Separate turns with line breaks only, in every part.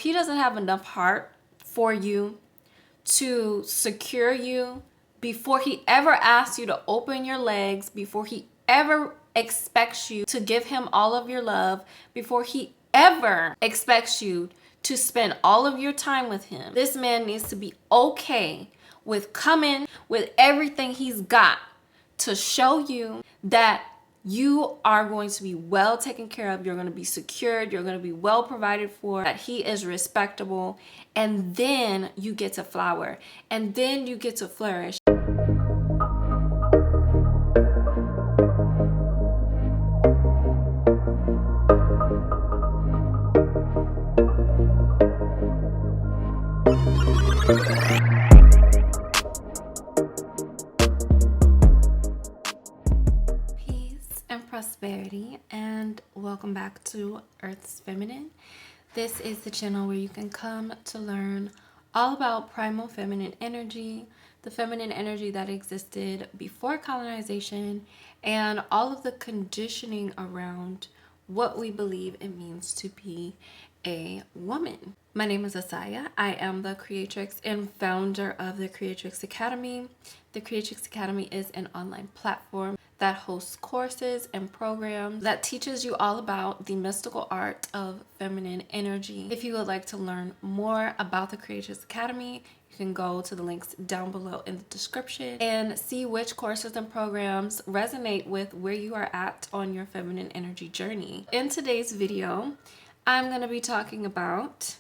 he doesn't have enough heart for you to secure you before he ever asks you to open your legs, before he ever expects you to give him all of your love, before he ever expects you to spend all of your time with him, this man needs to be okay with coming with everything he's got to show you that you are going to be well taken care of, you're going to be secured, you're going to be well provided for, that he is respectable, and then you get to flower, and then you get to flourish. Prosperity, and welcome back to Earth's Feminine. This is the channel where you can come to learn all about primal feminine energy, the feminine energy that existed before colonization, and all of the conditioning around what we believe it means to be a woman. My name is Asaya. I am the Creatrix and founder of the Creatrix Academy. The Creatrix Academy is an online platform that hosts courses and programs that teaches you all about the mystical art of feminine energy. If you would like to learn more about the Creatrix Academy, you can go to the links down below in the description and see which courses and programs resonate with where you are at on your feminine energy journey. In today's video, I'm going to be talking about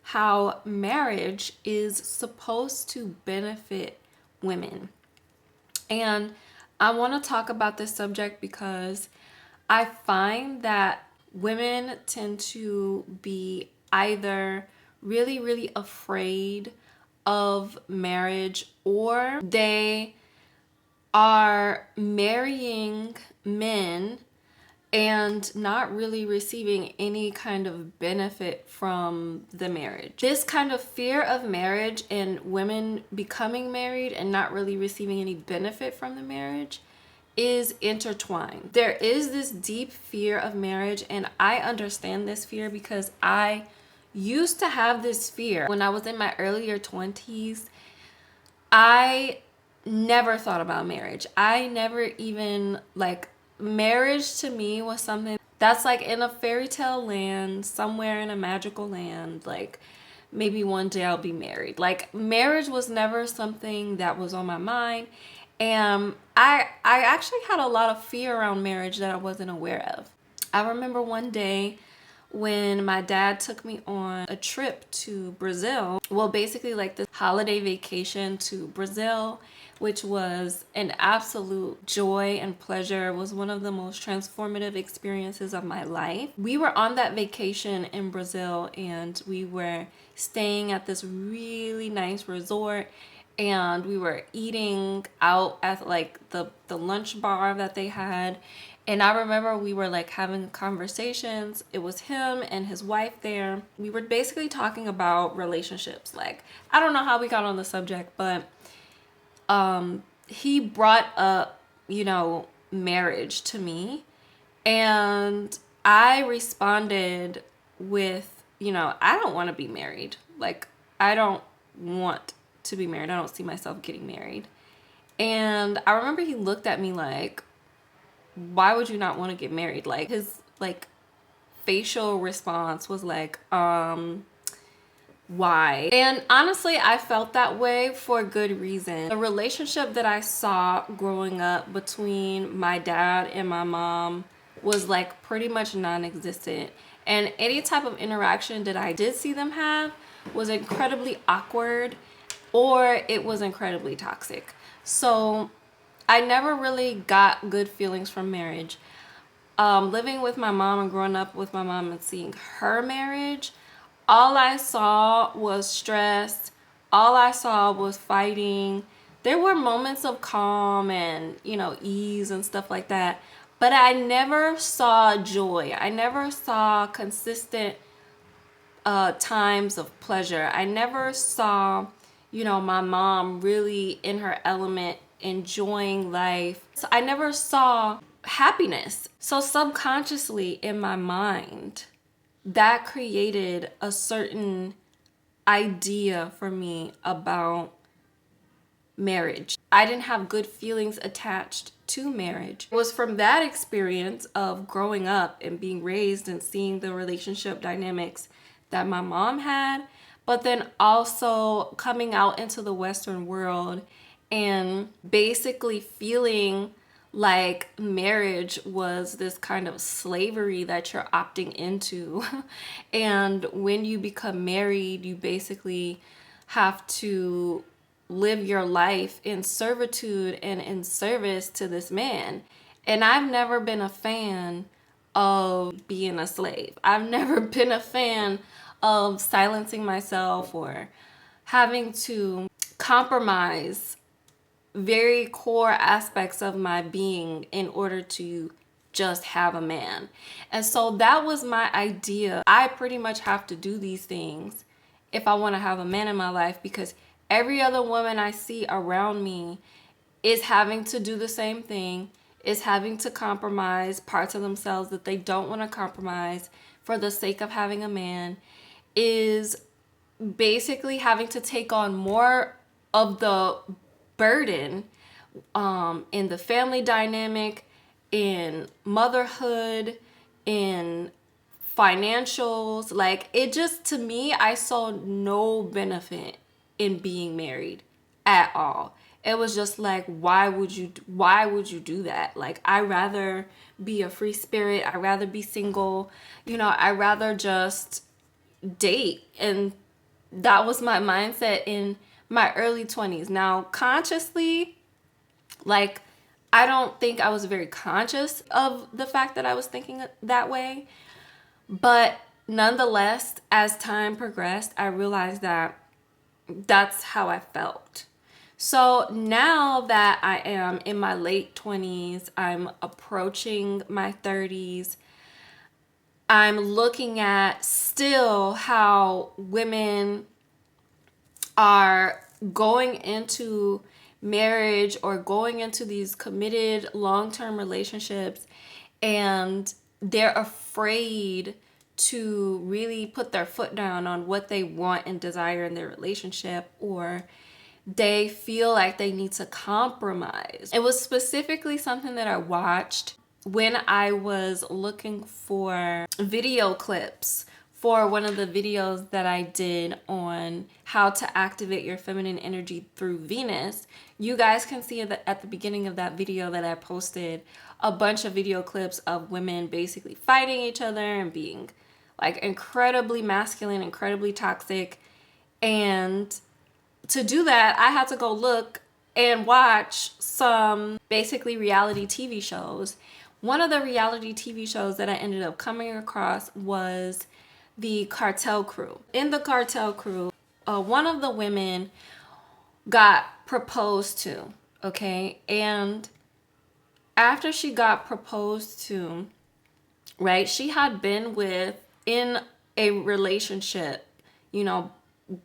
how marriage is supposed to benefit women. And I want to talk about this subject because I find that women tend to be either really, really afraid of marriage, or they are marrying men and not really receiving any kind of benefit from the marriage. This kind of fear of marriage and women becoming married and not really receiving any benefit from the marriage is intertwined. There is this deep fear of marriage, and I understand this fear because I used to have this fear. When I was in my earlier 20s, I never thought about marriage. I never even, marriage to me was something that's like in a fairy tale land, somewhere in a magical land, like maybe one day I'll be married. Like, marriage was never something that was on my mind, and I actually had a lot of fear around marriage that I wasn't aware of. I remember one day when my dad took me on a trip to Brazil, well, basically like this holiday vacation to Brazil, which was an absolute joy and pleasure. It was one of the most transformative experiences of my life. We were on that vacation in Brazil, and we were staying at this really nice resort, and we were eating out at like the lunch bar that they had. And I remember we were like having conversations. It was him and his wife there. We were basically talking about relationships. Like, I don't know how we got on the subject, but he brought up, marriage to me, and I responded with, I don't want to be married. Like, I don't want to be married. I don't see myself getting married. And I remember he looked at me like, why would you not want to get married? Like, his facial response was like, why? And honestly, I felt that way for good reason. The relationship that I saw growing up between my dad and my mom was like pretty much non-existent, and any type of interaction that I did see them have was incredibly awkward, or it was incredibly toxic. So I never really got good feelings from marriage. Living with my mom and growing up with my mom and seeing her marriage, all I saw was stress. All I saw was fighting. There were moments of calm and, ease and stuff like that, but I never saw joy. I never saw consistent times of pleasure. I never saw, my mom really in her element, enjoying life. So I never saw happiness. So subconsciously in my mind, that created a certain idea for me about marriage. I didn't have good feelings attached to marriage. It was from that experience of growing up and being raised and seeing the relationship dynamics that my mom had, but then also coming out into the Western world and basically feeling like marriage was this kind of slavery that you're opting into. And when you become married, you basically have to live your life in servitude and in service to this man. And I've never been a fan of being a slave. I've never been a fan of silencing myself or having to compromise very core aspects of my being in order to just have a man. And so that was my idea. I pretty much have to do these things if I want to have a man in my life, because every other woman I see around me is having to do the same thing, is having to compromise parts of themselves that they don't want to compromise for the sake of having a man, is basically having to take on more of the burden in the family dynamic, in motherhood, in financials. Like, it just, to me, I saw no benefit in being married at all. It was just like, why would you do that? Like, I rather be a free spirit. I rather be single. I rather just date. And that was my mindset in my early 20s. Now, consciously, like, I don't think I was very conscious of the fact that I was thinking that way. But nonetheless, as time progressed, I realized that that's how I felt. So now that I am in my late 20s, I'm approaching my 30s, I'm looking at still how women are going into marriage or going into these committed long-term relationships, and they're afraid to really put their foot down on what they want and desire in their relationship, or they feel like they need to compromise. It was specifically something that I watched when I was looking for video clips for one of the videos that I did on how to activate your feminine energy through Venus. You guys can see at the beginning of that video that I posted a bunch of video clips of women basically fighting each other and being like incredibly masculine, incredibly toxic. And to do that, I had to go look and watch some basically reality TV shows. One of the reality TV shows that I ended up coming across was the Cartel Crew. In the Cartel Crew, one of the women got proposed to, okay? And after she got proposed to, right, she had been in a relationship,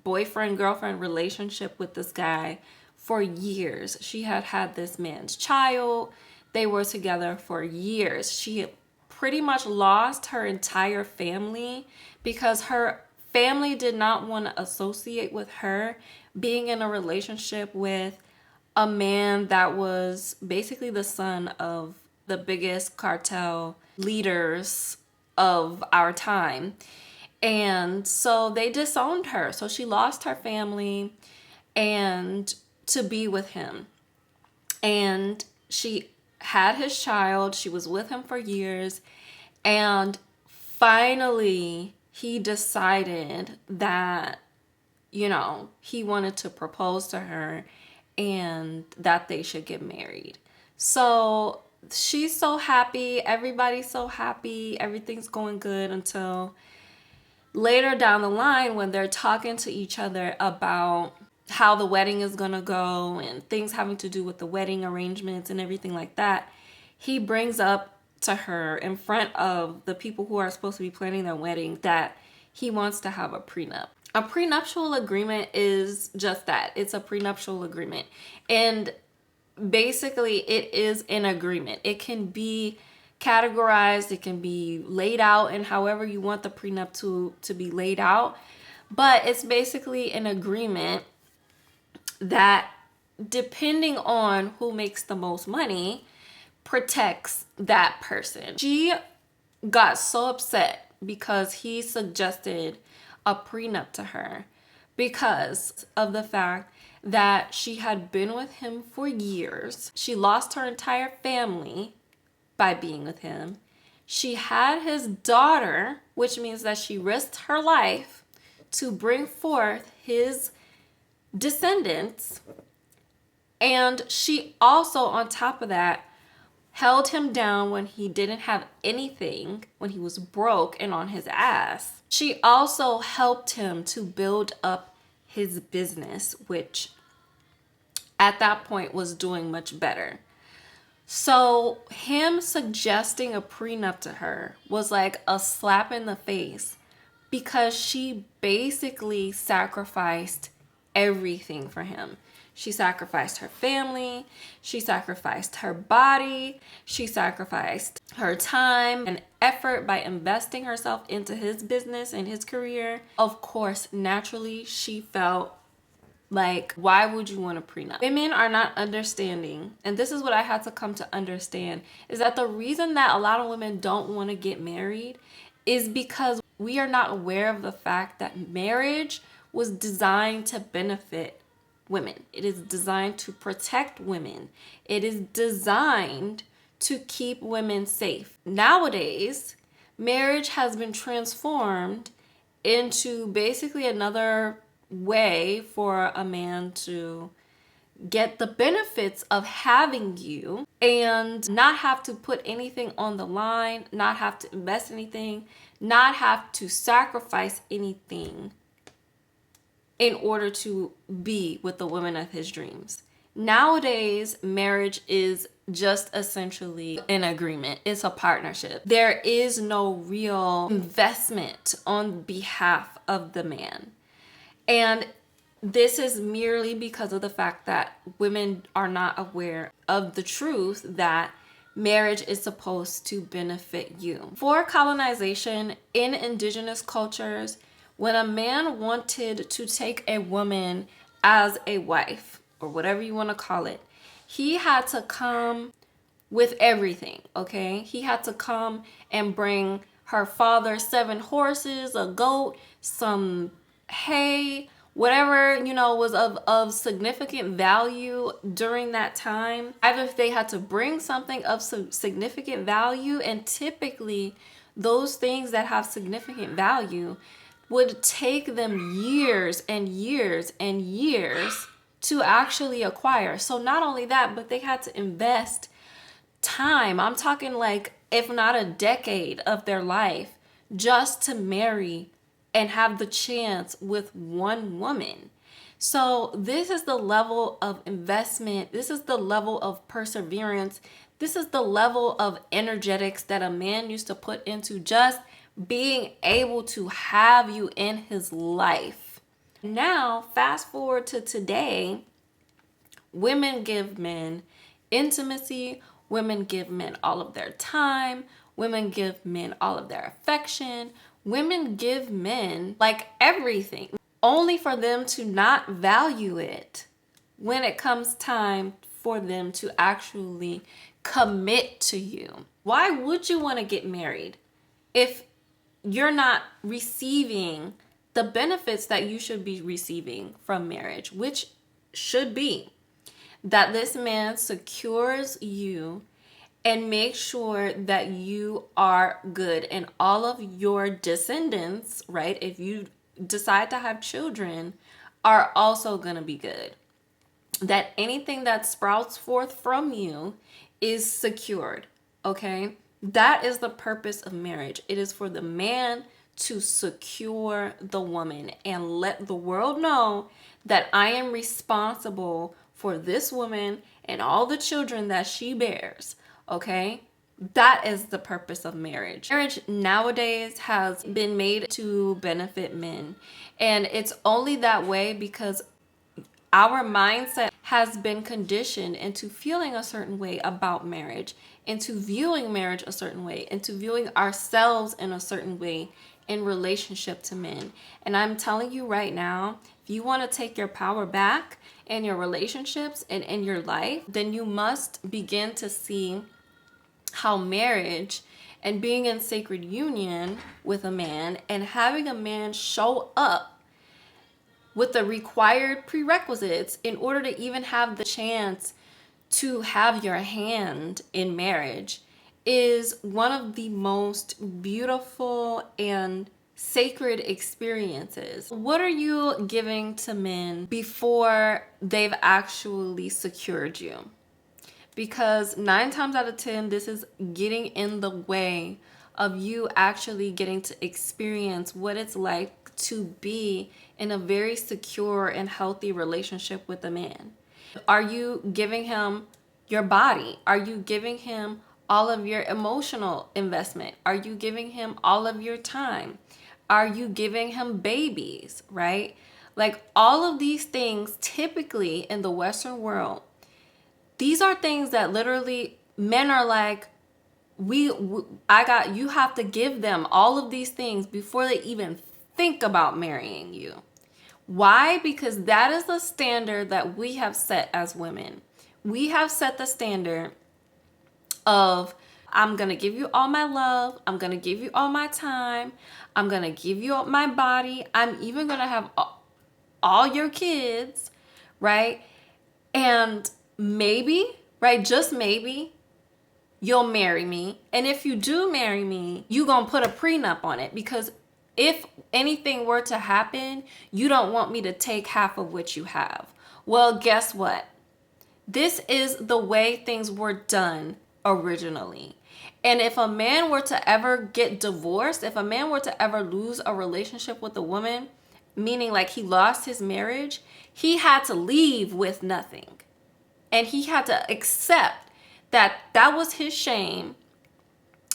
boyfriend, girlfriend relationship with this guy for years. She had had this man's child. They were together for years. She pretty much lost her entire family because her family did not want to associate with her being in a relationship with a man that was basically the son of the biggest cartel leaders of our time. And so they disowned her. So she lost her family and to be with him. And she had his child. She was with him for years. And finally, he decided that, he wanted to propose to her and that they should get married. So she's so happy. Everybody's so happy. Everything's going good until later down the line when they're talking to each other about how the wedding is going to go and things having to do with the wedding arrangements and everything like that. He brings up to her in front of the people who are supposed to be planning their wedding that he wants to have a prenup. A prenuptial agreement is just that. It's a prenuptial agreement. And basically it is an agreement. It can be categorized, it can be laid out in however you want the prenup to be laid out. But it's basically an agreement that, depending on who makes the most money, protects that person. She got so upset because he suggested a prenup to her because of the fact that she had been with him for years. She lost her entire family by being with him. She had his daughter, which means that she risked her life to bring forth his descendants. And she also, on top of that, held him down when he didn't have anything, when he was broke and on his ass. She also helped him to build up his business, which at that point was doing much better. So him suggesting a prenup to her was like a slap in the face because she basically sacrificed everything for him. She sacrificed her family, she sacrificed her body, she sacrificed her time and effort by investing herself into his business and his career. Of course, naturally, she felt like, why would you want a prenup? Women are not understanding, and this is what I had to come to understand, is that the reason that a lot of women don't want to get married is because we are not aware of the fact that marriage was designed to benefit women. It is designed to protect women. It is designed to keep women safe. Nowadays, marriage has been transformed into basically another way for a man to get the benefits of having you and not have to put anything on the line, not have to invest anything, not have to sacrifice anything in order to be with the woman of his dreams. Nowadays, marriage is just essentially an agreement. It's a partnership. There is no real investment on behalf of the man. And this is merely because of the fact that women are not aware of the truth that marriage is supposed to benefit you. For colonization in indigenous cultures, when a man wanted to take a woman as a wife, or whatever you want to call it, he had to come with everything, okay? He had to come and bring her father's 7 horses, a goat, some hay, whatever, was of significant value during that time. Either if they had to bring something of significant value, and typically those things that have significant value would take them years and years and years to actually acquire. So not only that, but they had to invest time. I'm talking like, if not a decade of their life, just to marry and have the chance with one woman. So this is the level of investment. This is the level of perseverance. This is the level of energetics that a man used to put into just being able to have you in his life. Now, fast forward to today, women give men intimacy, women give men all of their time, women give men all of their affection, women give men like everything, only for them to not value it when it comes time for them to actually commit to you. Why would you want to get married if you're not receiving the benefits that you should be receiving from marriage, which should be that this man secures you and make sure that you are good and all of your descendants, right? If you decide to have children, are also going to be good. That anything that sprouts forth from you is secured, okay? That is the purpose of marriage. It is for the man to secure the woman and let the world know that I am responsible for this woman and all the children that she bears, okay? That is the purpose of marriage. Marriage nowadays has been made to benefit men, and it's only that way because Our mindset has been conditioned into feeling a certain way about marriage, into viewing marriage a certain way, into viewing ourselves in a certain way in relationship to men. And I'm telling you right now, if you want to take your power back in your relationships and in your life, then you must begin to see how marriage and being in sacred union with a man and having a man show up with the required prerequisites in order to even have the chance to have your hand in marriage is one of the most beautiful and sacred experiences. What are you giving to men before they've actually secured you? Because 9 times out of 10, this is getting in the way of you actually getting to experience what it's like to be in a very secure and healthy relationship with a man. Are you giving him your body? Are you giving him all of your emotional investment? Are you giving him all of your time? Are you giving him babies, right? Like all of these things typically in the Western world, these are things that literally men are like, you have to give them all of these things before they even think about marrying you. Why? Because that is the standard that we have set as women. We have set the standard of, I'm going to give you all my love. I'm going to give you all my time. I'm going to give you my body. I'm even going to have all your kids, right? And maybe, right, just maybe, you'll marry me. And if you do marry me, you're going to put a prenup on it, because if anything were to happen, you don't want me to take half of what you have. Well, guess what? This is the way things were done originally. And if a man were to ever get divorced, if a man were to ever lose a relationship with a woman, meaning like he lost his marriage, he had to leave with nothing. And he had to accept that that was his shame,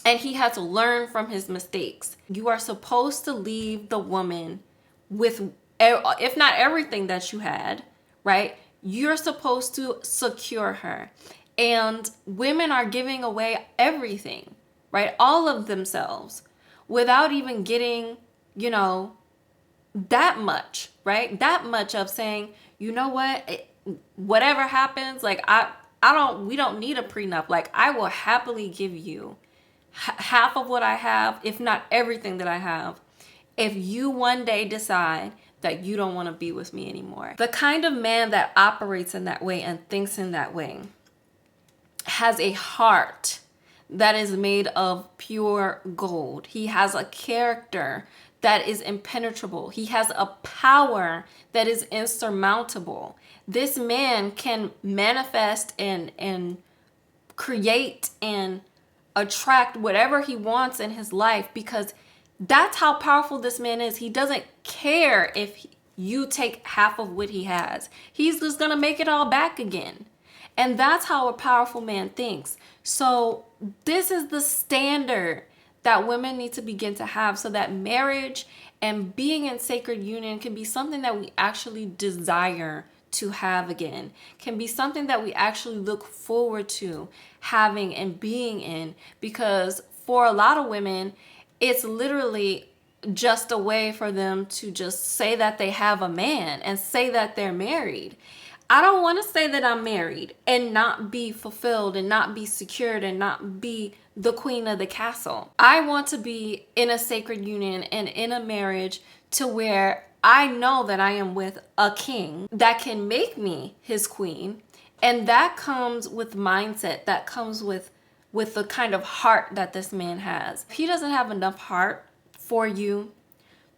and he had to learn from his mistakes. You are supposed to leave the woman with, if not everything that you had, right? You're supposed to secure her. And women are giving away everything, right? All of themselves without even getting, that much, right? That much of saying, you know what? Whatever happens, like we don't need a prenup. Like I will happily give you half of what I have, if not everything that I have, if you one day decide that you don't want to be with me anymore. The kind of man that operates in that way and thinks in that way has a heart that is made of pure gold. He has a character that is impenetrable. He has a power that is insurmountable. This man can manifest and create and attract whatever he wants in his life, because that's how powerful this man is. He doesn't care if you take half of what he has. He's just going to make it all back again. And that's how a powerful man thinks. So this is the standard that women need to begin to have, so that marriage and being in sacred union can be something that we actually desire to have again, can be something that we actually look forward to having and being in. Because for a lot of women, it's literally just a way for them to just say that they have a man and say that they're married. I don't want to say that I'm married and not be fulfilled and not be secured and not be the queen of the castle. I want to be in a sacred union and in a marriage to where I know that I am with a king that can make me his queen. And that comes with mindset, that comes with the kind of heart that this man has. If he doesn't have enough heart for you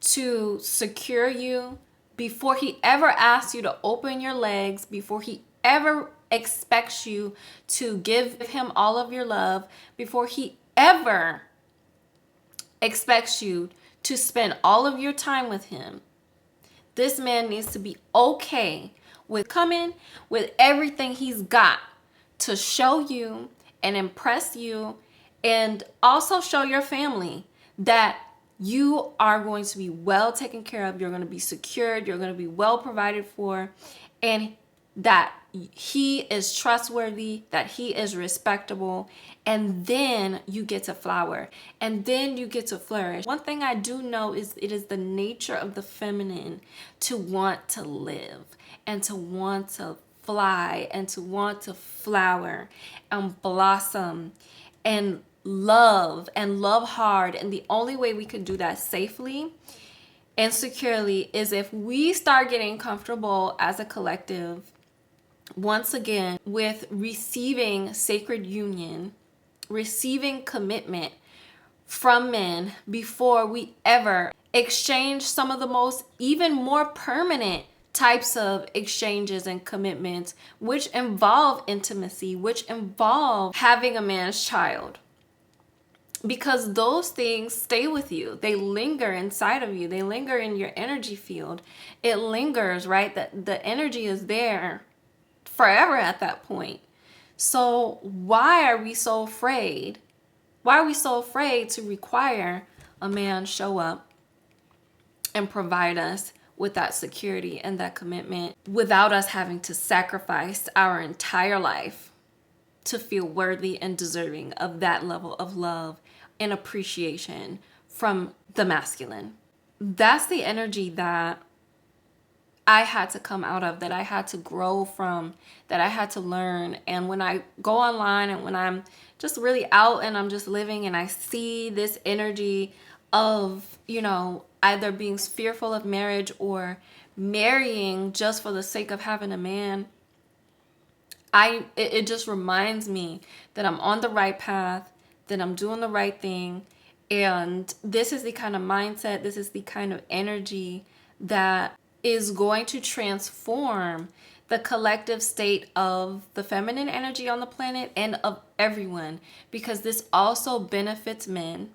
to secure you, before he ever asks you to open your legs, before he ever expects you to give him all of your love, before he ever expects you to spend all of your time with him, this man needs to be okay with coming with everything he's got to show you and impress you, and also show your family that You are going to be well taken care of. You're going to be secured. You're going to be well provided for. And that he is trustworthy, that he is respectable. And then you get to flower. And then you get to flourish. One thing I do know is it is the nature of the feminine to want to live and to want to fly and to want to flower and blossom and love hard. And the only way we could do that safely and securely is if we start getting comfortable as a collective once again with receiving sacred union, receiving commitment from men before we ever exchange some of the most even more permanent types of exchanges and commitments, which involve intimacy, which involve having a man's child. Because those things stay with you. They linger inside of you. They linger in your energy field. It lingers, right? That the energy is there forever at that point. So why are we so afraid? Why are we so afraid to require a man show up and provide us with that security and that commitment without us having to sacrifice our entire life to feel worthy and deserving of that level of love and appreciation from the masculine? That's the energy that I had to come out of, that I had to grow from, that I had to learn. And when I go online and when I'm just really out and I'm just living and I see this energy of, you know, either being fearful of marriage or marrying just for the sake of having a man, it just reminds me that I'm on the right path, that I'm doing the right thing. And this is the kind of mindset, this is the kind of energy that is going to transform the collective state of the feminine energy on the planet and of everyone, because this also benefits men.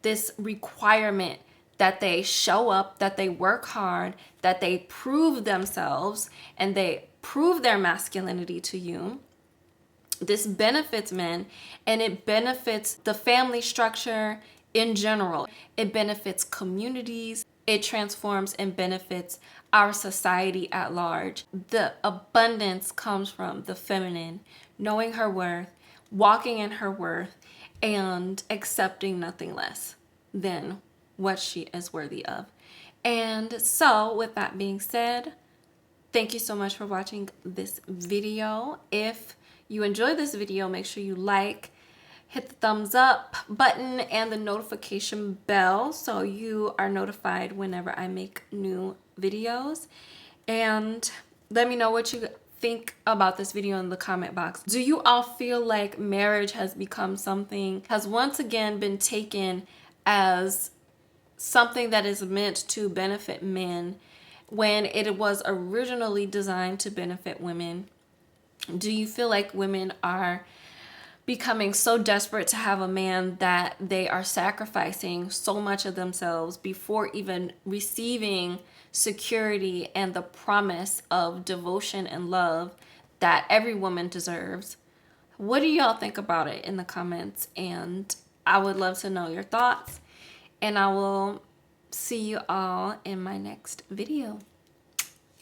This requirement that they show up, that they work hard, that they prove themselves and they prove their masculinity to you. This benefits men, and it benefits the family structure in general. It benefits communities. It transforms and benefits our society at large. The abundance comes from the feminine, knowing her worth, walking in her worth, and accepting nothing less than what she is worthy of. And so, with that being said, thank you so much for watching this video. If you enjoyed this video, make sure you like, hit the thumbs up button and the notification bell so you are notified whenever I make new videos. And let me know what you think about this video in the comment box. Do you all feel like marriage has become something, has once again been taken as something that is meant to benefit men when it was originally designed to benefit women? Do you feel like women are becoming so desperate to have a man that they are sacrificing so much of themselves before even receiving security and the promise of devotion and love that every woman deserves? What do y'all think about it in the comments? And I would love to know your thoughts. And I will see you all in my next video.